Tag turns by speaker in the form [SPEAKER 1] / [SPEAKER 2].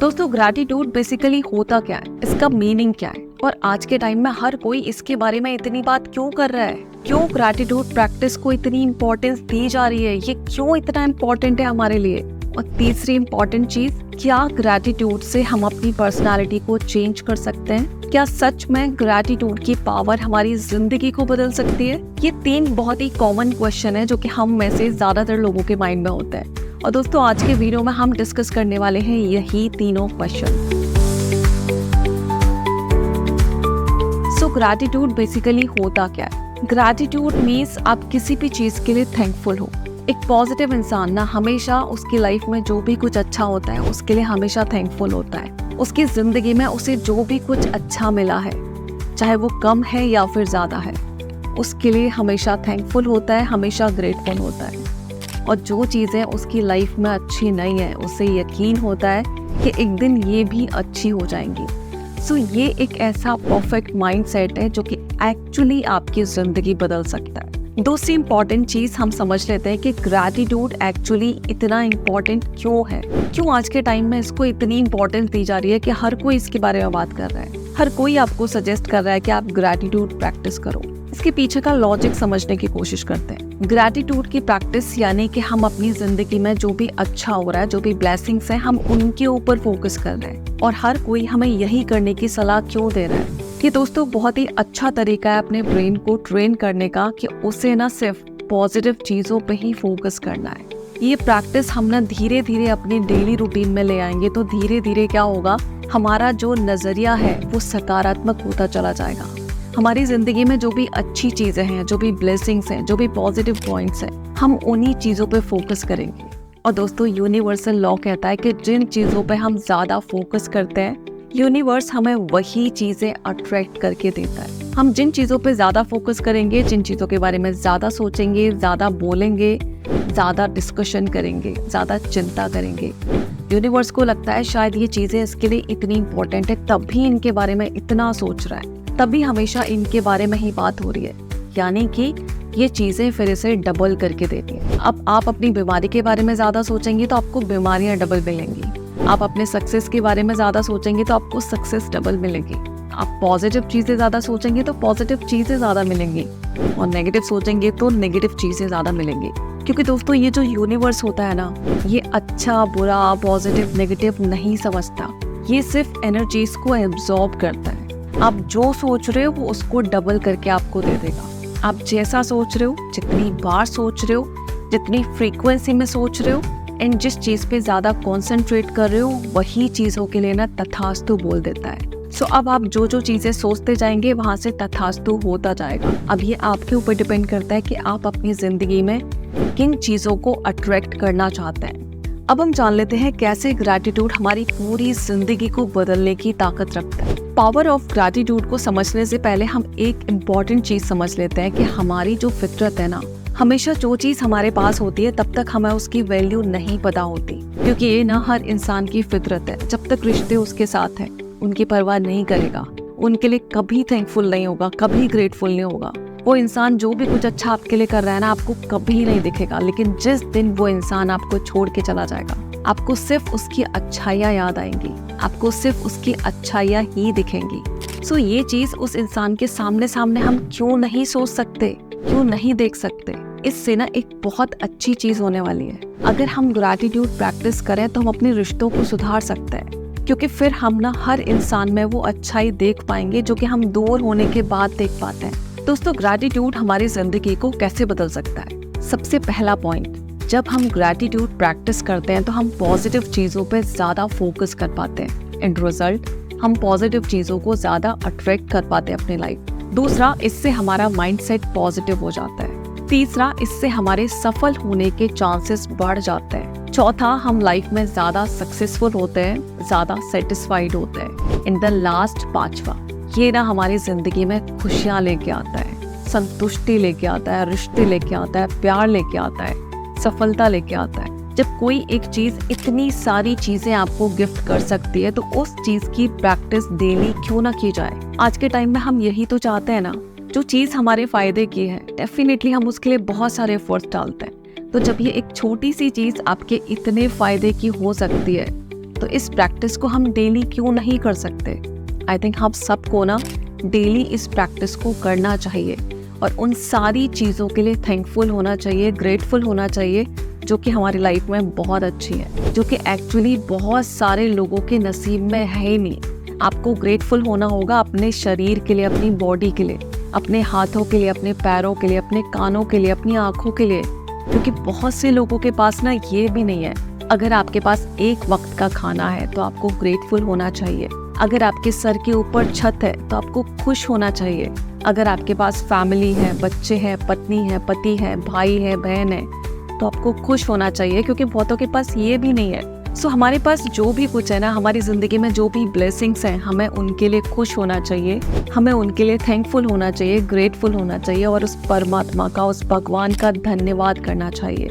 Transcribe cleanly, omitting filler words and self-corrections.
[SPEAKER 1] दोस्तों gratitude basically होता क्या है, इसका मीनिंग क्या है और आज के टाइम में हर कोई इसके बारे में इतनी बात क्यों कर रहा है, क्यों ग्रैटिट्यूड प्रैक्टिस को इतनी इम्पोर्टेंस दी जा रही है, ये क्यों इतना इम्पोर्टेंट है हमारे लिए। और तीसरी इम्पोर्टेंट चीज, क्या ग्रैटिट्यूड से हम अपनी पर्सनालिटी को चेंज कर सकते हैं, क्या सच में ग्रैटिट्यूड की पावर हमारी जिंदगी को बदल सकती है। ये तीन बहुत ही कॉमन क्वेश्चन है जो कि हम में से ज्यादातर लोगों के माइंड में होता है। और दोस्तों आज के वीडियो में हम डिस्कस करने वाले हैं यही तीनों क्वेश्चन। सो ग्रैटिट्यूड बेसिकली होता क्या है। ग्रैटिट्यूड मीन्स आप किसी भी चीज के लिए थैंकफुल हो। एक पॉजिटिव इंसान ना हमेशा उसकी लाइफ में जो भी कुछ अच्छा होता है उसके लिए हमेशा थैंकफुल होता है। उसकी जिंदगी में उसे जो भी कुछ अच्छा मिला है, चाहे वो कम है या फिर ज्यादा है, उसके लिए हमेशा थैंकफुल होता है, हमेशा ग्रेटफुल होता है। और जो चीज़ें उसकी लाइफ में अच्छी नहीं है उसे यकीन होता है कि एक दिन ये भी अच्छी हो जाएंगी। सो ये एक ऐसा परफेक्ट माइंडसेट है जो कि एक्चुअली आपकी ज़िंदगी बदल सकता है। दूसरी इम्पॉर्टेंट चीज़ हम समझ लेते हैं कि ग्रैटिट्यूड एक्चुअली इतना इम्पॉर्टेंट क्यों है, क्यों आज के टाइम में इसको इतनी इम्पोर्टेंस दी जा रही है कि हर कोई इसके बारे में बात कर रहा है, हर कोई आपको सजेस्ट कर रहा है कि आप ग्रैटिट्यूड प्रैक्टिस करो। इसके पीछे का लॉजिक समझने की कोशिश करते हैं। ग्रैटिट्यूड की प्रैक्टिस यानी कि हम अपनी जिंदगी में जो भी अच्छा हो रहा है, जो भी ब्लेसिंग्स हैं, हम उनके ऊपर फोकस कर रहे हैं। और हर कोई हमें यही करने की सलाह क्यों दे रहा है। ये दोस्तों बहुत ही अच्छा तरीका है अपने ब्रेन को ट्रेन करने का कि उसे ना सिर्फ पॉजिटिव चीजों पे ही फोकस करना है। ये प्रैक्टिस हम ना धीरे धीरे अपने डेली रूटीन में ले आएंगे तो धीरे धीरे क्या होगा, हमारा जो नजरिया है वो सकारात्मक होता चला जाएगा। हमारी जिंदगी में जो भी अच्छी चीजें हैं, जो भी ब्लेसिंग्स हैं, जो भी पॉजिटिव पॉइंट्स हैं, हम उन्हीं चीजों पे फोकस करेंगे। और दोस्तों यूनिवर्सल लॉ कहता है कि जिन चीजों पे हम ज्यादा फोकस करते हैं, यूनिवर्स हमें वही चीजें अट्रैक्ट करके देता है। हम जिन चीजों पे ज्यादा फोकस करेंगे, जिन चीजों के बारे में ज्यादा सोचेंगे, ज्यादा बोलेंगे, ज्यादा डिस्कशन करेंगे, ज्यादा चिंता करेंगे, यूनिवर्स को लगता है शायद ये चीजें इसके लिए इतनी इंपॉर्टेंट है, तब भी इनके बारे में इतना सोच रहा है, तभी हमेशा इनके बारे में ही बात हो रही है। यानी कि ये चीजें फिर इसे डबल करके देती हैं। अब आप अपनी बीमारी के बारे में ज्यादा सोचेंगे तो आपको बीमारियां डबल मिलेंगी। आप अपने सक्सेस के बारे में ज्यादा सोचेंगे तो आपको सक्सेस डबल मिलेगी। आप पॉजिटिव चीजें ज्यादा सोचेंगे तो पॉजिटिव चीजें ज्यादा मिलेंगी और नेगेटिव सोचेंगे तो नेगेटिव चीजें ज्यादा मिलेंगी। क्योंकि दोस्तों ये जो यूनिवर्स होता है ना, ये अच्छा बुरा पॉजिटिव नेगेटिव नहीं समझता, ये सिर्फ एनर्जीज को एब्जॉर्ब करता है। आप जो सोच रहे हो वो उसको डबल करके आपको दे देगा। आप जैसा सोच रहे हो, जितनी बार सोच रहे हो, जितनी फ्रीक्वेंसी में सोच रहे हो, एंड जिस चीज पे ज्यादा कॉन्सेंट्रेट कर रहे हो, वही चीजों के लिए ना तथास्तु बोल देता है। सो अब आप जो जो चीजें सोचते जाएंगे वहां से तथास्तु होता जाएगा। अब ये आपके ऊपर डिपेंड करता है कि आप अपनी जिंदगी में किन चीजों को अट्रैक्ट करना चाहते हैं। अब हम जान लेते हैं कैसे ग्रैटिट्यूड हमारी पूरी जिंदगी को बदलने की ताकत रखता है। पावर ऑफ ग्रैटिट्यूड को समझने से पहले हम एक इम्पॉर्टेंट चीज समझ लेते हैं कि हमारी जो फितरत है ना, हमेशा जो चीज हमारे पास होती है तब तक हमें उसकी वैल्यू नहीं पता होती, क्योंकि ये ना हर इंसान की फितरत है। जब तक रिश्ते उसके साथ हैं, उनकी परवाह नहीं करेगा, उनके लिए कभी थैंकफुल नहीं होगा, कभी ग्रेटफुल नहीं होगा। वो इंसान जो भी कुछ अच्छा आपके लिए कर रहा है ना, आपको कभी नहीं दिखेगा, लेकिन जिस दिन वो इंसान आपको छोड़ के चला जाएगा, आपको सिर्फ उसकी अच्छाइयाँ याद आएंगी, आपको सिर्फ उसकी अच्छाइयाँ ही दिखेंगी। सो ये चीज उस इंसान के सामने सामने हम क्यों नहीं सोच सकते, क्यों नहीं देख सकते। इससे ना एक बहुत अच्छी चीज होने वाली है। अगर हम ग्रैटिट्यूड प्रैक्टिस करें तो हम अपने रिश्तों को सुधार सकते हैं, क्योंकि फिर हम ना हर इंसान में वो अच्छाई देख पाएंगे जो कि हम दूर होने के बाद देख पाते हैं। दोस्तों ग्रैटिट्यूड हमारी जिंदगी को कैसे बदल सकता है। सबसे पहला पॉइंट, जब हम ग्रैटिट्यूड प्रैक्टिस करते हैं तो हम पॉजिटिव चीजों पे ज्यादा फोकस कर पाते हैं। एंड रिजल्ट, हम पॉजिटिव चीजों को ज्यादा अट्रैक्ट कर पाते हैं अपनी लाइफ। दूसरा, इससे हमारा माइंडसेट पॉजिटिव हो जाता है। तीसरा, इससे हमारे सफल होने के चांसेस बढ़ जाते हैं। चौथा, हम लाइफ में ज्यादा सक्सेसफुल होते हैं, ज्यादा सेटिस्फाइड होते हैं। इन द लास्ट, पांचवा, ये ना हमारी जिंदगी में खुशियां लेके आता है, संतुष्टि लेके आता है, रिश्ते लेके आता है, प्यार लेके आता है, सफलता लेके आता है। जब कोई एक चीज इतनी सारी चीजें आपको गिफ्ट कर सकती है तो उस चीज की प्रैक्टिस डेली क्यों ना की जाए। आज के टाइम में हम यही तो चाहते हैं ना, जो चीज हमारे फायदे की है डेफिनेटली हम उसके लिए बहुत सारे एफर्ट्स डालते हैं। तो जब ये एक छोटी सी चीज आपके इतने फायदे की हो सकती है तो इस प्रैक्टिस को हम डेली क्यों नहीं कर सकते? आई थिंक हम सबको ना डेली इस प्रैक्टिस को करना चाहिए और उन सारी चीज़ों के लिए थैंकफुल होना चाहिए, ग्रेटफुल होना चाहिए जो कि हमारी लाइफ में बहुत अच्छी है, जो कि एक्चुअली बहुत सारे लोगों के नसीब में है ही नहीं। आपको ग्रेटफुल होना होगा अपने शरीर के लिए, अपनी बॉडी के लिए, अपने हाथों के लिए, अपने पैरों के लिए, अपने कानों के लिए, अपनी आँखों के लिए, क्योंकि बहुत से लोगों के पास ना ये भी नहीं है। अगर आपके पास एक वक्त का खाना है तो आपको ग्रेटफुल होना चाहिए। अगर आपके सर के ऊपर छत है तो आपको खुश होना चाहिए। अगर आपके पास फैमिली है, बच्चे हैं, पत्नी है, पति है, भाई है, बहन है, तो आपको खुश होना चाहिए, क्योंकि बहुतों के पास ये भी नहीं है। सो हमारे पास जो भी कुछ है ना, हमारी ज़िंदगी में जो भी ब्लेसिंग्स हैं, हमें उनके लिए खुश होना चाहिए, हमें उनके लिए थैंकफुल होना चाहिए, ग्रेटफुल होना चाहिए और उस परमात्मा का, उस भगवान का धन्यवाद करना चाहिए।